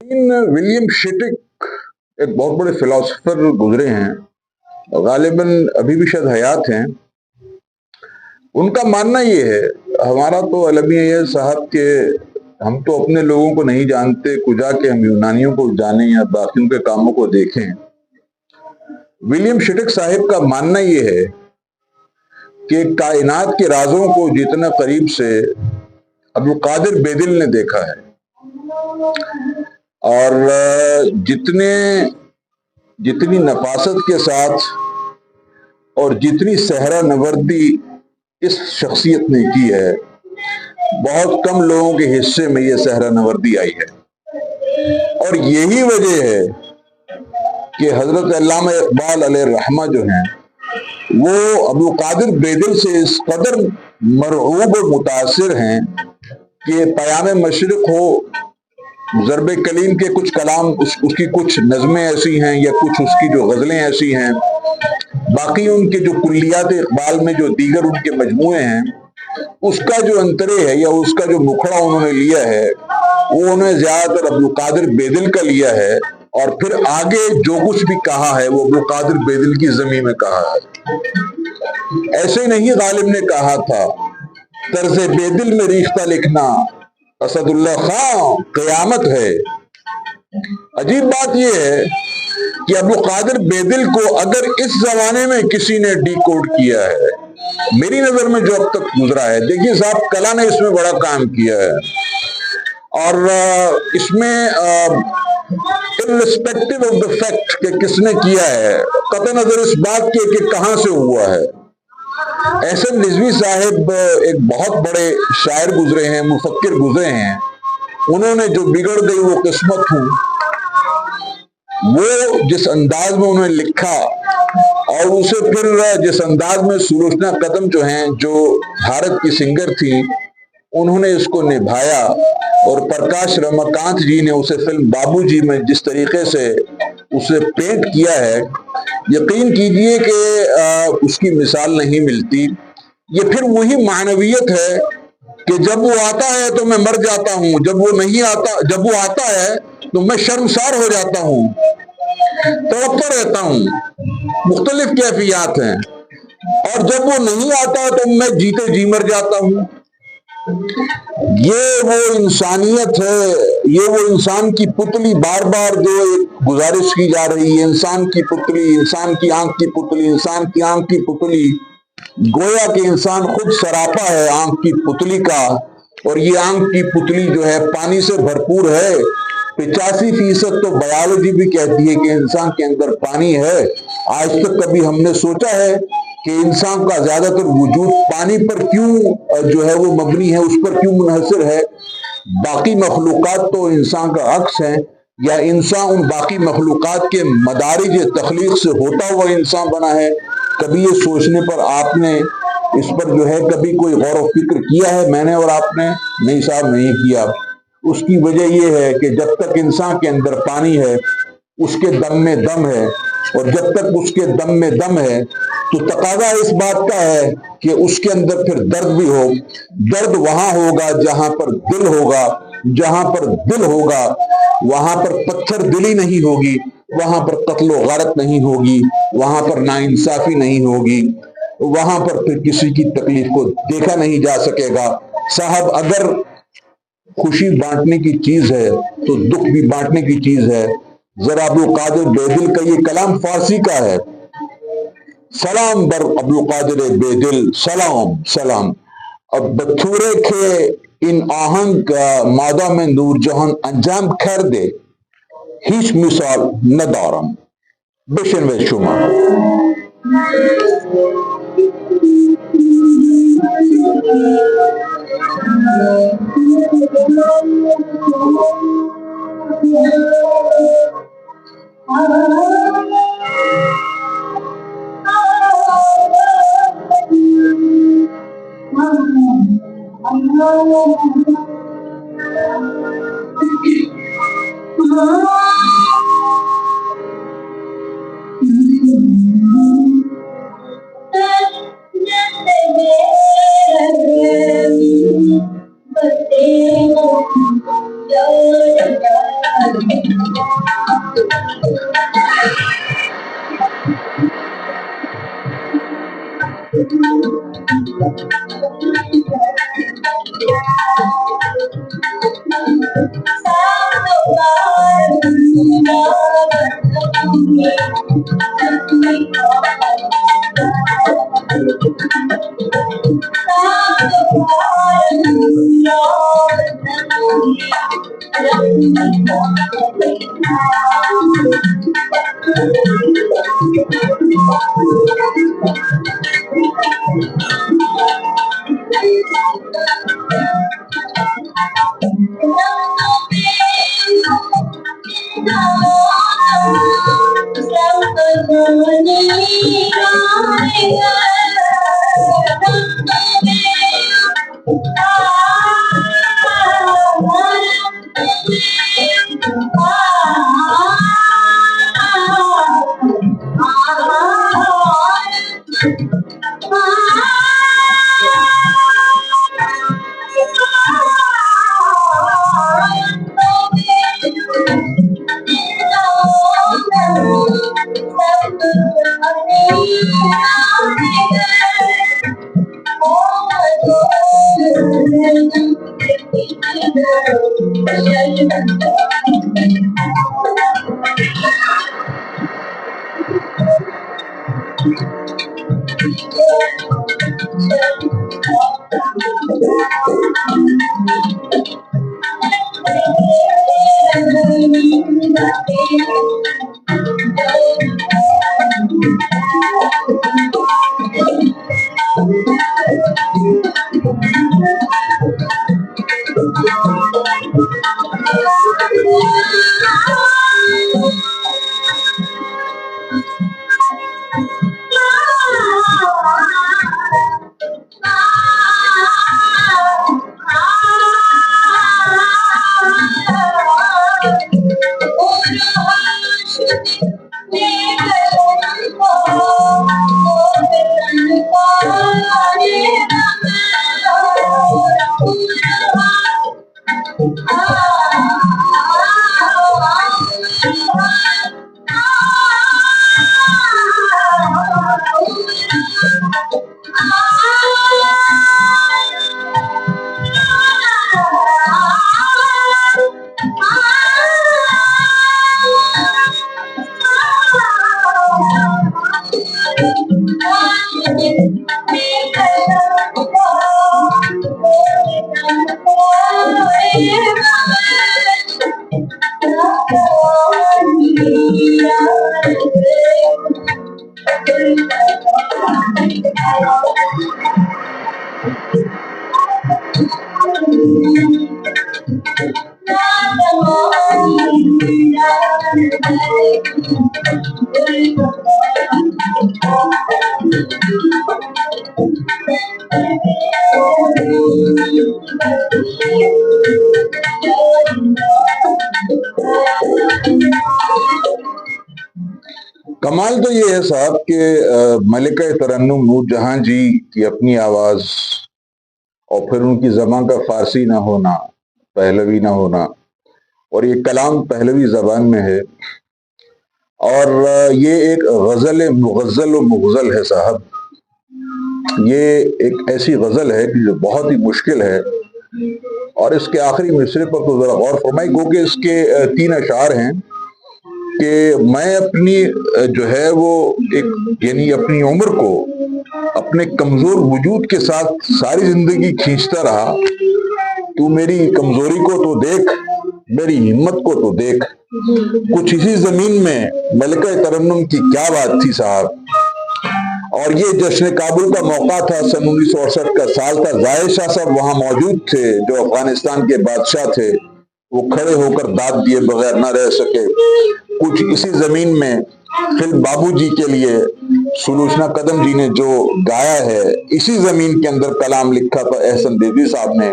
William शिटिक एक बहुत बड़े फिलोसोफर गुजरे हैं, गालिबन अभी भी शायद हयात हैं। उनका मानना ये है, हमारा तो अलमी है साहब के हम तो अपने लोगों को नहीं जानते, कुजा के हम यूनानियों को जानें या बाकियों के कामों को देखें। विलियम शिटिक साहिब का मानना ये है कि कायनात के राजों को जितना करीब से अब्दुल कादिर बेदिल ने देखा है और जितनी नफासत के साथ और जितनी सहरा नवर्दी इस शख्सियत ने की है, बहुत कम लोगों के हिस्से में ये सहरा नवर्दी आई है। और यही वजह है कि हजरत अल्लामा इकबाल अलैहिर्रहमा जो हैं वो अब्दुल कादिर बेदिल से इस कदर मरऊब और मुतासिर हैं कि पयाम मशरिक हो, ज़रब कलीम के कुछ कलाम उसकी कुछ नज़में ऐसी हैं या कुछ उसकी जो गज़लें ऐसी हैं, बाकी उनके जो कुल्लियात इकबाल में जो दीगर उनके मजमूए हैं, उसका जो अंतरे है या उसका जो मुखड़ा उन्होंने लिया है वो उन्होंने ज़्यादातर अब्दुल कादिर बेदिल का लिया है। और फिर आगे जो कुछ भी कहा है वो अब्दुल कादिर बेदिल की ज़मीन में कहा है। ऐसे नहीं गालिब ने कहा था, तर्ज़े बेदिल में रिश्ता लिखना असदुल्ला खां क़यामत है। अजीब बात यह है कि अब्दुल कादिर बेदिल को अगर इस जमाने में किसी ने डिकोड किया है, मेरी नजर में जो अब तक गुजरा है, देखिए साहब कला ने इसमें बड़ा काम किया है और इसमें इर्रिस्पेक्टिव ऑफ द फैक्ट कि किसने किया है, कतई नजर इस बात के कि कहां से हुआ है। एहसन रिजवी साहिब एक बहुत बड़े शायर गुजरे हैं, मुफक्किर गुजरे हैं। उन्होंने जो बिगड़ गई वो किस्मत हूं, वो जिस अंदाज में उन्होंने लिखा और उसे फिर जिस अंदाज में सुलोचना कदम जो हैं, जो भारत की सिंगर थी, उन्होंने इसको निभाया और प्रकाश रमाकांत जी ने उसे फिल्म बाबूजी में जिस तरीके से उसे पेंट किया है, यकीन कीजिए कि उसकी मिसाल नहीं मिलती। ये फिर वही मानवियत है कि जब वो आता है तो मैं मर जाता हूँ, जब वो आता है तो मैं शर्मसार हो जाता हूँ, तड़पता रहता हूँ, मुख्तलिफ कैफियत हैं, और जब वो नहीं आता तो मैं जीते जी मर जाता हूँ। ये वो इंसानियत है, ये वो इंसान की पुतली, बार बार जो एक गुजारिश की जा रही है, इंसान की पुतली, इंसान की आंख की पुतली, इंसान की आंख की पुतली, गोया कि इंसान खुद सरापा है आंख की पुतली का। और ये आंख की पुतली जो है पानी से भरपूर है। 85% तो बायोलॉजी भी कहती है कि इंसान के अंदर पानी है। आज तक कभी हमने सोचा है कि इंसान का ज्यादातर वजूद पानी पर क्यों जो है वो मबनी है, उस पर क्यों मुनहसर है? बाकी मखलूकात तो इंसान का अक्स है, या इंसान उन बाकी मखलूकात के मदारिज तख्लीक से होता हुआ इंसान बना है? कभी ये सोचने पर आपने इस पर जो है कभी कोई गौर व फिक्र किया है? मैंने और आपने नहीं साहब, नहीं किया। उसकी वजह यह है कि जब तक इंसान के अंदर पानी है उसके दम में दम है, और जब तक उसके दम में दम है तो तकाजा इस बात का है कि उसके अंदर फिर दर्द भी हो। दर्द वहां होगा जहां पर दिल होगा, जहां पर दिल होगा वहां पर पत्थर दिली नहीं होगी, वहां पर कत्लो गारत नहीं होगी, वहां पर नाइंसाफी नहीं होगी, वहां पर फिर किसी की तकलीफ को देखा नहीं जा सकेगा। साहब अगर खुशी बांटने की चीज है तो दुख भी बांटने की चीज है। जरा अब्दुल कादिर बेदिल का ये कलाम फारसी का है, सलाम बर अब्दुल कादिर बेदिल, सलाम सलाम। अब बथूरे के इन आहंग का मादा में नूर जहान अंजाम कर दे, हिच मिसाल न दारम। बेशन शुमा کمال تو یہ ہے صاحب کہ ملکہ ترنم نور جہاں جی کی اپنی آواز اور پھر ان کی زبان کا فارسی نہ ہونا، پہلوی نہ ہونا، اور یہ کلام پہلوی زبان میں ہے، اور یہ ایک غزل مغزل و مغزل ہے صاحب۔ یہ ایک ایسی غزل ہے کہ جو بہت ہی مشکل ہے، اور اس کے آخری مصرے پر تو ذرا غور فرمائی گو کہ اس کے 3 اشعار ہیں کہ میں اپنی جو ہے وہ ایک یعنی اپنی عمر کو اپنے کمزور وجود کے ساتھ ساری زندگی کھینچتا رہا، تو میری کمزوری کو تو دیکھ، میری ہمت کو تو دیکھ۔ کچھ اسی زمین میں ملکہ ترنم کی کیا بات تھی صاحب۔ اور یہ جشن کابل کا موقع تھا، سن 1968 کا سال تھا، ظاہر شاہ صاحب وہاں موجود تھے جو افغانستان کے بادشاہ تھے، وہ کھڑے ہو کر داد دیے بغیر نہ رہ سکے۔ کچھ اسی زمین میں فلم بابو جی کے لیے سلوچنا قدم جی نے جو گایا ہے، اسی زمین کے اندر کلام لکھا تھا احسن دیوی صاحب نے۔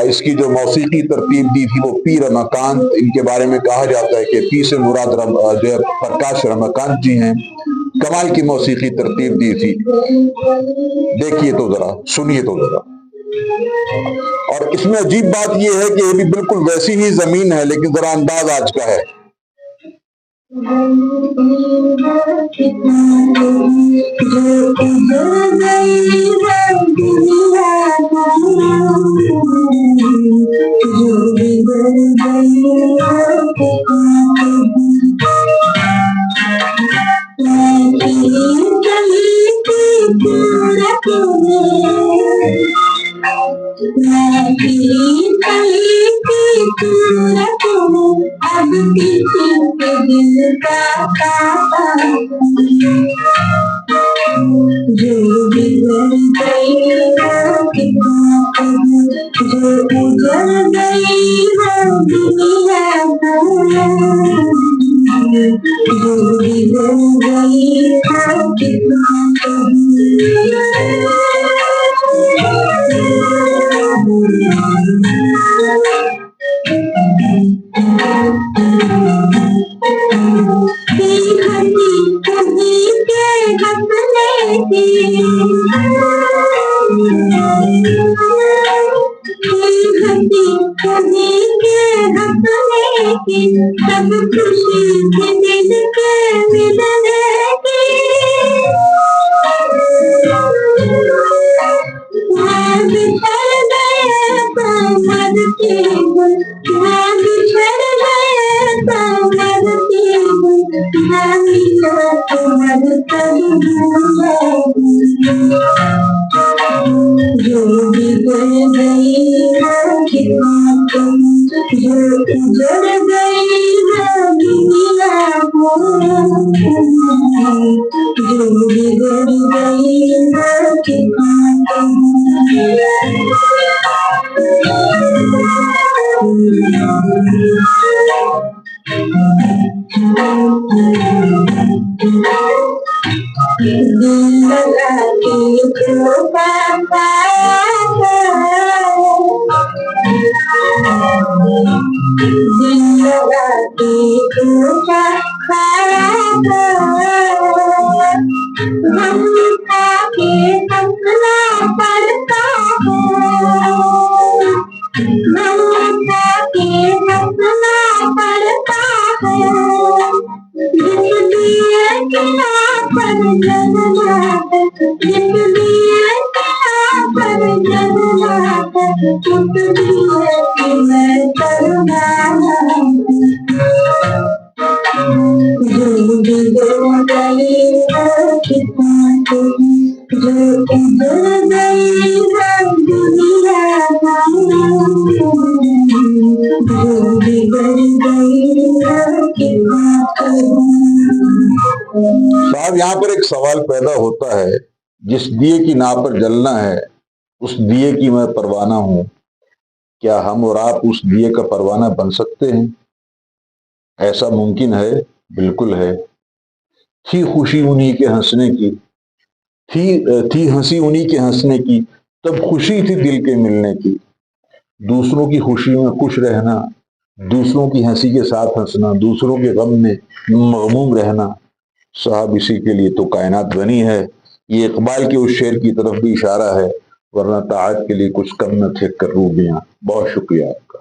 اس کی جو موسیقی ترتیب دی تھی وہ پی رماکانت، ان کے بارے میں کہا جاتا ہے کہ پی سے مراد جو پرکاش رماکانت جی ہیں، کمال کی موسیقی ترتیب دی تھی۔ دیکھیے تو ذرا، سنیے تو ذرا۔ اور اس میں عجیب بات یہ ہے کہ یہ بھی بالکل ویسی ہی زمین ہے لیکن ذرا انداز آج کا ہے. صاحب یہاں پر ایک سوال پیدا ہوتا ہے، جس دیے کی نا پر جلنا ہے اس دیے کی میں پروانہ ہوں، کیا ہم اور آپ اس دیے کا پروانہ بن سکتے ہیں؟ ایسا ممکن ہے؟ بالکل ہے۔ تھی خوشی انہی کے ہنسنے کی، تھی ہنسی انہی کے ہنسنے کی، تب خوشی تھی دل کے ملنے کی۔ دوسروں کی خوشی میں خوش رہنا، دوسروں کی ہنسی کے ساتھ ہنسنا، دوسروں کے غم میں مغموم رہنا، صاحب اسی کے لیے تو کائنات بنی ہے۔ یہ اقبال کے اس شعر کی طرف بھی اشارہ ہے، ورنہ طاعت کے لیے کچھ کم نہ تھے کروبیاں۔ بہت شکریہ آپ کا۔